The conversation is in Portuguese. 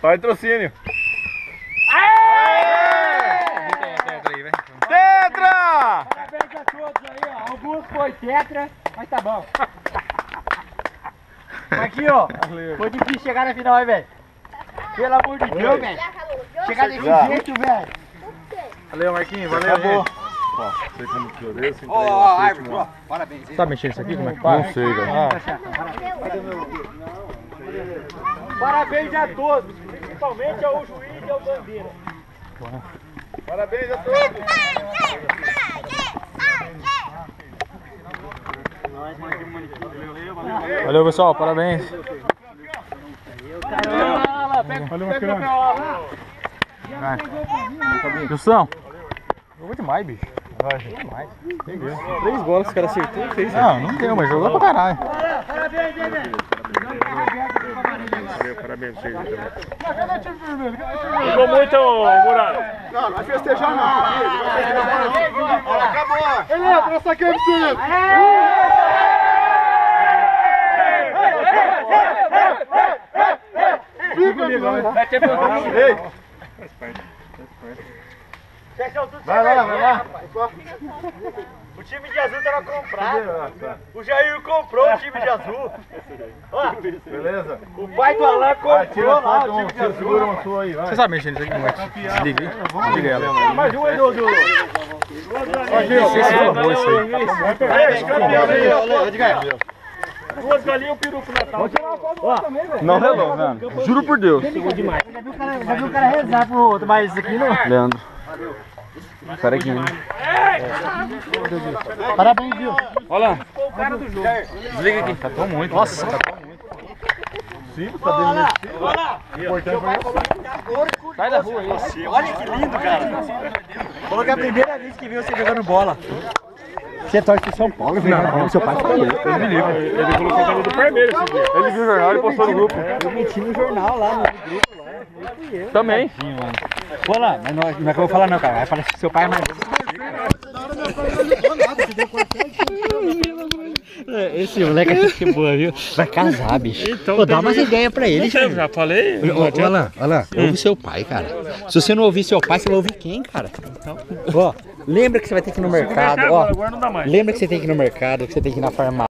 Patrocínio. Tetra! Parabéns a todos aí, ó. Alguns foi tetra, mas tá bom. Aqui, ó. Foi difícil chegar na final, hein, velho. Pelo amor de Deus, velho. Chegar desse jeito, velho. Valeu, Marquinhos. Valeu, acabou. Ó, sei como que eu desço. Ó, árbitro, ó. Parabéns. Tá mexendo isso aqui? Como é que faz? Não sei, velho. Parabéns a todos, principalmente ao juiz e ao bandeira. Parabéns a todos. Valeu, pessoal. Parabéns. Valeu, Marcão. Justão. Jogou demais, bicho. Jogou demais. 3 bolas que os caras acertou, fez. Não deu, mas jogou pra caralho. Parabéns, Dedé. Parabéns pra vocês também. Jogou muito, Muralha. Não, não vai festejar não. Acabou. Ele entra, essa aqui é você. Vai lá. O time de azul tava comprado. O Jair comprou o time de azul. Ó, Beleza? o pai do Alan comprou lá o time de azul. Segura uma sua aí, vai. Você sabe mexer nisso aqui, moleque? Desliga aí. Desliga ela. Mais um aí do... Esse arrumou isso aí. Duas galinhas e um peru pro Natal. Vamos tirar uma foto lá também, velho. Não relou, mano. Juro por Deus. Já viu o cara rezar pro outro, mas isso aqui não... Leandro. Espera aqui, né? Parabéns, viu? Olha lá. Desliga aqui. Catou muito. Nossa, catou muito. Sim, tá dentro. Sai da rua aí. Olha que lindo, cara. Falou que é a primeira vez que viu você jogando bola. Você torce pro São Paulo, velho? Não, seu pai falou. Ele colocou a camisa do Parmeira esse dia. Ele viu o jornal e postou no grupo. Eu menti no jornal lá, no grupo lá. Também. Vou lá, mas não é que eu vou falar não, cara. Vai falar que seu pai é mais... Esse moleque é gente boa, viu? Vai casar, bicho. Então, Pô, dá umas ideias pra ele, Eu já falei. Olha lá, ouve seu pai, cara. Se você não ouvir seu pai, você vai ouvir quem, cara? Ó, lembra que você vai ter que ir no mercado, ó. Agora não dá mais. Lembra que você tem que ir no mercado, que você tem que ir na farmácia.